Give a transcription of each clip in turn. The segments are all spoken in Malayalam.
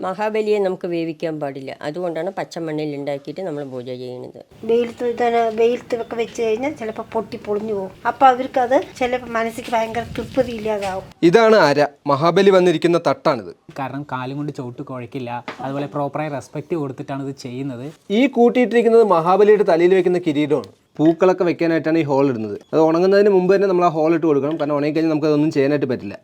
മഹാബലിയെ നമുക്ക് വേവിക്കാൻ പാടില്ല. അതുകൊണ്ടാണ് പച്ചമണ്ണിൽ ഉണ്ടാക്കിയിട്ട് നമ്മൾ പൂജ ചെയ്യുന്നത്. വെയിലത്തൊക്കെ വെച്ച് കഴിഞ്ഞാൽ ചിലപ്പോൾ പൊട്ടി പൊളിഞ്ഞു പോകും. അപ്പോൾ അവർക്കത് ചിലപ്പോൾ മനസ്സിക്ക് ഭയങ്കര തൃപ്തി ഇല്ലാതാവും. ഇതാണ് അര. മഹാബലി വന്നിരിക്കുന്ന തട്ടാണിത്. കാരണം കാലും കൊണ്ട് ചവിട്ട് കുഴക്കില്ല, അതുപോലെ പ്രോപ്പറായി റെസ്പെക്റ്റ് കൊടുത്തിട്ടാണ് ഇത് ചെയ്യുന്നത്. ഈ കൂട്ടിയിട്ടിരിക്കുന്നത് മഹാബലിയുടെ തലയിൽ വെക്കുന്ന കിരീടമാണ്. പൂക്കളൊക്കെ വെക്കാനായിട്ടാണ് ഈ ഹോൾ ഇടുന്നത്. അത് ഉണങ്ങുന്നതിന് മുമ്പ് തന്നെ നമ്മൾ ആ ഹോൾ ഇട്ട് കൊടുക്കണം. കാരണം ഉണങ്ങിക്കഴിഞ്ഞാൽ നമുക്കതൊന്നും ചെയ്യാനായിട്ട് പറ്റില്ല.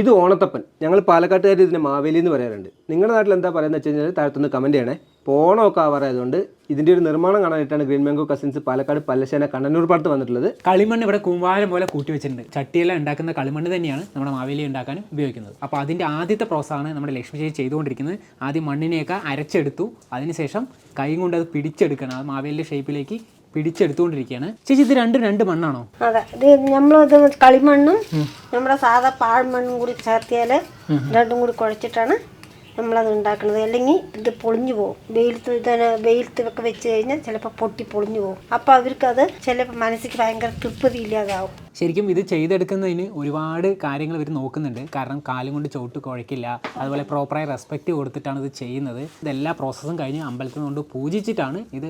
ഇത് ഓണത്തപ്പൻ. ഞങ്ങൾ പാലക്കാട്ടുകാർ ഇതിനെ മാവേലി എന്ന് പറയാറുണ്ട്. നിങ്ങളുടെ നാട്ടിൽ എന്താ പറയുന്നത് വെച്ച് കഴിഞ്ഞാൽ താഴത്തുനിന്ന് കമൻറ്റ് ചെയ്യണേ. ഇപ്പോൾ ഓണമൊക്കെ ആവാറായതുകൊണ്ട് ഇതിൻ്റെ ഒരു നിർമ്മാണം കാണാനായിട്ടാണ് green mango cousins Palakkad Pallassana Kannannur പാടത്ത് വന്നിട്ടുള്ളത്. കളിമണ്ണ് ഇവിടെ കൂമ്പാരം പോലെ കൂട്ടി വെച്ചിട്ടുണ്ട്. ചട്ടിയെല്ലാം ഉണ്ടാക്കുന്ന കളിമണ്ണ് തന്നെയാണ് നമ്മുടെ മാവേലി ഉണ്ടാക്കാനും ഉപയോഗിക്കുന്നത്. അപ്പോൾ അതിൻ്റെ ആദ്യത്തെ പ്രോസസ്സാണ് നമ്മുടെ ലക്ഷ്മി ചേച്ചി ചെയ്തുകൊണ്ടിരിക്കുന്നത്. ആദ്യം മണ്ണിനെയൊക്കെ അരച്ചെടുത്തു, അതിനുശേഷം കൈ കൊണ്ട് അത് പിടിച്ചെടുക്കണം. അത് മാവേലിയുടെ ഷേപ്പിലേക്ക് പിടിച്ചെടുത്തുകൊണ്ടിരിക്കുകയാണ്. ചേച്ചി ഇത് രണ്ട് മണ്ണാണോ? അതെ, ഇത് നമ്മളിത് കളിമണ്ണും നമ്മുടെ സാധാ പാഴ്മണ്ണും കൂടി ചേർത്തിയാൽ രണ്ടും കൂടി കുഴച്ചിട്ടാണ് നമ്മളത് ഉണ്ടാക്കുന്നത്. അല്ലെങ്കിൽ ഇത് പൊളിഞ്ഞു പോകും. വെയിലത്തൊക്കെ വെച്ച് കഴിഞ്ഞാൽ ചിലപ്പോൾ പൊട്ടി പൊളിഞ്ഞു പോകും. അപ്പോൾ അവർക്കത് ചിലപ്പോൾ മനസ്സിക്ക് ഭയങ്കര തൃപ്തി ഇല്ലാതാവും. ശരിക്കും ഇത് ചെയ്തെടുക്കുന്നതിന് ഒരുപാട് കാര്യങ്ങൾ ഇവർ നോക്കുന്നുണ്ട്. കാരണം കാലും കൊണ്ട് ചവിട്ട് കുഴക്കില്ല, അതുപോലെ പ്രോപ്പറായി റെസ്പെക്റ്റ് കൊടുത്തിട്ടാണ് ഇത് ചെയ്യുന്നത്. ഇതെല്ലാ പ്രോസസ്സും കഴിഞ്ഞ് അമ്പലത്തിൽ കൊണ്ട് പൂജിച്ചിട്ടാണ് ഇത്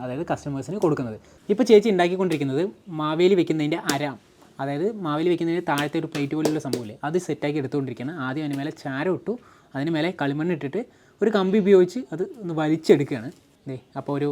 അതായത് കസ്റ്റമേഴ്സിന് കൊടുക്കുന്നത്. ഇപ്പോൾ ചേച്ചി ഉണ്ടാക്കിക്കൊണ്ടിരിക്കുന്നത് മാവേലി വെക്കുന്നതിൻ്റെ അരം, അതായത് മാവേലി വെക്കുന്നതിന് താഴത്തെ ഒരു പ്ലേറ്റ് പോലെയുള്ള സംഭവമില്ലേ, അത് സെറ്റാക്കി എടുത്തുകൊണ്ടിരിക്കുകയാണ്. ആദ്യം അതിന് മേലെ ചാരം ഇട്ടു, അതിന് മേലെ കളിമണ്ണ് ഇട്ടിട്ട് ഒരു കമ്പി ഉപയോഗിച്ച് അത് ഒന്ന് വലിച്ചെടുക്കുകയാണ്. അപ്പോൾ ഒരു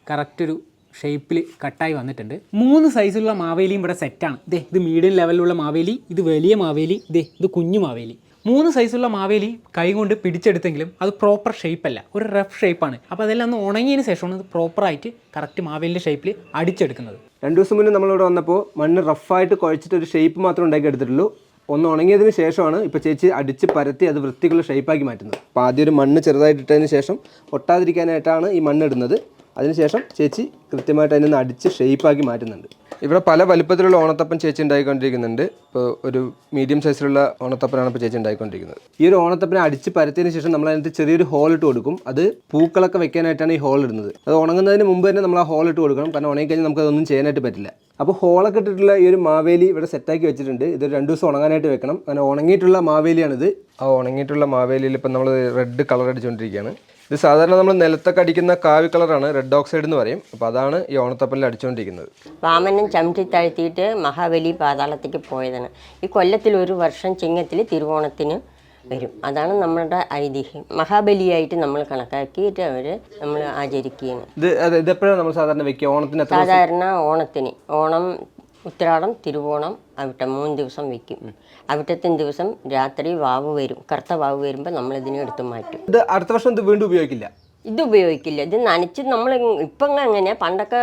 കറക്റ്റ് ഒരു ഷേപ്പിൽ കട്ടായി വന്നിട്ടുണ്ട്. 3 സൈസിലുള്ള മാവേലിയും ഇവിടെ സെറ്റാണ്. ഇത് മീഡിയം ലെവലിലുള്ള മാവേലി, ഇത് വലിയ മാവേലി, ഇത് കുഞ്ഞു മാവേലി. 3 സൈസുള്ള മാവേലി കൈ കൊണ്ട് പിടിച്ചെടുത്തെങ്കിലും അത് പ്രോപ്പർ ഷേപ്പല്ല, ഒരു റഫ് ഷേപ്പാണ്. അപ്പോൾ അതെല്ലാം ഒന്ന് ഉണങ്ങിയതിന് ശേഷമാണ് ഇത് പ്രോപ്പറായിട്ട് കറക്റ്റ് മാവേലിൻ്റെ ഷേപ്പിൽ അടിച്ചെടുക്കുന്നത്. 2 ദിവസം മുന്നേ നമ്മളിവിടെ വന്നപ്പോൾ മണ്ണ് റഫായിട്ട് കുഴച്ചിട്ട് ഒരു ഷേപ്പ് മാത്രം ഉണ്ടാക്കി എടുത്തിട്ടുള്ളൂ. ഒന്ന് ഉണങ്ങിയതിന് ശേഷമാണ് ഇപ്പോൾ ചേച്ചി അടിച്ച് പരത്തി അത് വൃത്തിക്കുള്ള ഷേപ്പാക്കി മാറ്റുന്നത്. അപ്പോൾ ആദ്യം ഒരു മണ്ണ് ചെറുതായിട്ടിട്ടതിന് ശേഷം ഒട്ടാതിരിക്കാനായിട്ടാണ് ഈ മണ്ണ് ഇടുന്നത്. അതിനുശേഷം ചേച്ചി കൃത്യമായിട്ട് അതിനൊന്ന് അടിച്ച് ഷേപ്പാക്കി മാറ്റുന്നുണ്ട്. ഇവിടെ പല വലുപ്പത്തിലുള്ള ഓണത്തപ്പൻ ചേച്ചി ഉണ്ടായിക്കൊണ്ടിരിക്കുന്നുണ്ട്. ഇപ്പോൾ ഒരു മീഡിയം സൈസിലുള്ള ഓണത്തപ്പനാണ് ഇപ്പോൾ ചേച്ചി ഉണ്ടായിക്കൊണ്ടിരിക്കുന്നത്. ഈ ഒരു ഓണത്തപ്പനെ അടിച്ച് പരത്തിയതിന് ശേഷം നമ്മൾ അതിനകത്ത് ചെറിയൊരു ഹോൾ ഇട്ട് കൊടുക്കും. അത് പൂക്കളൊക്കെ വെക്കാനായിട്ടാണ് ഈ ഹോൾ ഇടുന്നത്. അത് ഉണങ്ങുന്നതിന് മുമ്പ് തന്നെ നമ്മൾ ആ ഹോൾ ഇട്ട് കൊടുക്കണം. കാരണം ഉണങ്ങിക്കഴിഞ്ഞാൽ നമുക്കതൊന്നും ചെയ്യാനായിട്ട് പറ്റില്ല. അപ്പോൾ ഹോളൊക്കെ ഇട്ടിട്ടുള്ള ഈ ഒരു മാവേലി ഇവിടെ സെറ്റാക്കി വെച്ചിട്ടുണ്ട്. ഇത് 2 ദിവസം ഉണങ്ങാനായിട്ട് വെക്കണം. അങ്ങനെ ഉണങ്ങിയിട്ടുള്ള മാവേലിയാണിത്. ആ ഉണങ്ങിയിട്ടുള്ള മാവേലിയിൽ ഇപ്പം നമ്മൾ റെഡ് കളർ അടിച്ചുകൊണ്ടിരിക്കുകയാണ്. ഇത് സാധാരണ നമ്മൾ നിലത്തൊക്കെ അടിക്കുന്ന കാവി കളറാണ്, റെഡ് ഓക്സൈഡ് എന്ന് പറയും. അപ്പോൾ അതാണ് ഈ ഓണത്തപ്പനിൽ അടിച്ചുകൊണ്ടിരിക്കുന്നത്. വാമനൻ ചവിട്ടി താഴ്ത്തിയിട്ട് മഹാബലി പാതാളത്തേക്ക് പോയതാണ്. ഈ കൊല്ലത്തിൽ ഒരു വർഷം ചിങ്ങത്തിൽ തിരുവോണത്തിന് വരും. അതാണ് നമ്മുടെ ഐതിഹ്യം. മഹാബലിയായിട്ട് നമ്മൾ കണക്കാക്കിയിട്ട് നമ്മൾ ആചരിക്കുകയാണ്. ഇത് എപ്പോഴാണ് നമ്മൾ സാധാരണ വെക്കുക? ഓണത്തിന് സാധാരണ ഓണം, ഉത്രാടം, തിരുവോണം, അവിട്ടം 3 ദിവസം വെക്കും. അവിട്ടത്തിന് ദിവസം രാത്രി വാവ് വരും. കറുത്ത വാവ് വരുമ്പോൾ നമ്മളിതിനെ എടുത്ത് മാറ്റും. ഇത് അടുത്ത വർഷം ഇത് വീണ്ടും ഉപയോഗിക്കില്ല. ഇത് ഉപയോഗിക്കില്ല. ഇത് നനച്ച് നമ്മൾ ഇപ്പം അങ്ങനെ പണ്ടൊക്കെ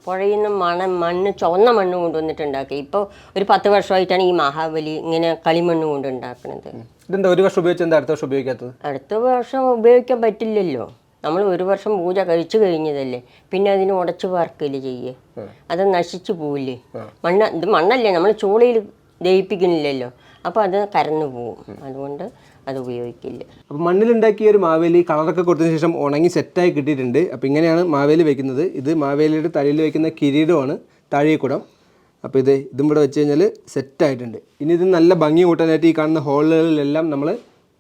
പുഴയിൽ നിന്ന് മണ്ണ് ചുവന്ന മണ്ണ് കൊണ്ടുവന്നിട്ടുണ്ടാക്കി. ഇപ്പോൾ ഒരു 10 വർഷമായിട്ടാണ് ഈ മഹാബലി ഇങ്ങനെ കളിമണ്ണ് കൊണ്ട് ഉണ്ടാക്കുന്നത്. ഇതെന്താ ഒരു വർഷം ഉപയോഗിച്ച് എന്താ അടുത്ത വർഷം ഉപയോഗിക്കാത്തത്? അടുത്ത വർഷം ഉപയോഗിക്കാൻ പറ്റില്ലല്ലോ. നമ്മൾ ഒരു വർഷം പൂജ കഴിച്ചു കഴിഞ്ഞതല്ലേ, പിന്നെ അതിന് ഉടച്ചു പാർക്കില്ല ചെയ്യേ, അത് നശിച്ചു പോവില്ലേ. ഇത് മണ്ണല്ലേ, നമ്മൾ ചൂളയിൽ ദഹിപ്പിക്കുന്നില്ലല്ലോ, അപ്പോൾ അത് കരന്നു പോവും. അതുകൊണ്ട് അത് ഉപയോഗിക്കില്ല. അപ്പോൾ മണ്ണിലുണ്ടാക്കിയ ഒരു മാവേലി കളറൊക്കെ കൊടുത്തതിന് ശേഷം ഉണങ്ങി സെറ്റായി കിട്ടിയിട്ടുണ്ട്. അപ്പോൾ ഇങ്ങനെയാണ് മാവേലി വെക്കുന്നത്. ഇത് മാവേലിയുടെ തലയിൽ വെക്കുന്ന കിരീടമാണ്, താഴേക്കുടം. അപ്പോൾ ഇതും ഇവിടെ വെച്ച് കഴിഞ്ഞാൽ സെറ്റായിട്ടുണ്ട്. ഇനി ഇത് നല്ല ഭംഗി കൂട്ടാനായിട്ട് ഈ കാണുന്ന ഹോളുകളിലെല്ലാം നമ്മൾ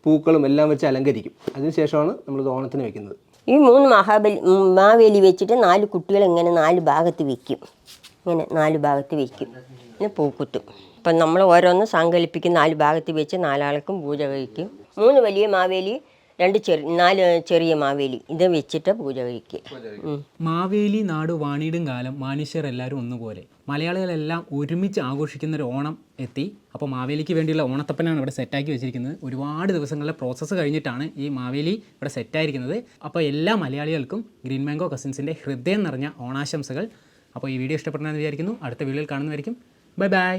പൂക്കളും എല്ലാം വെച്ച് അലങ്കരിക്കും. അതിനുശേഷമാണ് നമ്മളിത് ഓണത്തിന് വെക്കുന്നത്. ഈ 3 മാവേലി വെച്ചിട്ട് 4 കുട്ടികൾ ഇങ്ങനെ 4 ഭാഗത്ത് വയ്ക്കും. ഇങ്ങനെ 4 ഭാഗത്ത് വയ്ക്കും. പിന്നെ പൂക്കുത്തും. അപ്പം നമ്മൾ ഓരോന്ന് സങ്കല്പിക്കും. 4 ഭാഗത്ത് വെച്ച് 4 ആൾക്കും പൂജ കഴിക്കും. 3 വലിയ മാവേലി, 4 ചെറിയ മാവേലി ഇത് വെച്ചിട്ട് പൂജ കഴിക്കുക. മാവേലി നാട് വാണിടും കാലം മനുഷ്യർ എല്ലാവരും ഒന്നുപോലെ. മലയാളികളെല്ലാം ഒരുമിച്ച് ആഘോഷിക്കുന്ന ഒരു ഓണം എത്തി. അപ്പോൾ മാവേലിക്ക് വേണ്ടിയുള്ള ഓണത്തപ്പനാണ് ഇവിടെ സെറ്റാക്കി വെച്ചിരിക്കുന്നത്. ഒരുപാട് ദിവസങ്ങളിലെ പ്രോസസ്സ് കഴിഞ്ഞിട്ടാണ് ഈ മാവേലി ഇവിടെ സെറ്റായിരിക്കുന്നത്. അപ്പോൾ എല്ലാ മലയാളികൾക്കും ഗ്രീൻ മാംഗോ കസിൻസിൻ്റെ ഹൃദയം നിറഞ്ഞ ഓണാശംസകൾ. അപ്പോൾ ഈ വീഡിയോ ഇഷ്ടപ്പെട്ടെന്ന് വിചാരിക്കുന്നു. അടുത്ത വീഡിയോയിൽ കാണുന്നതായിരിക്കും. Bye bye.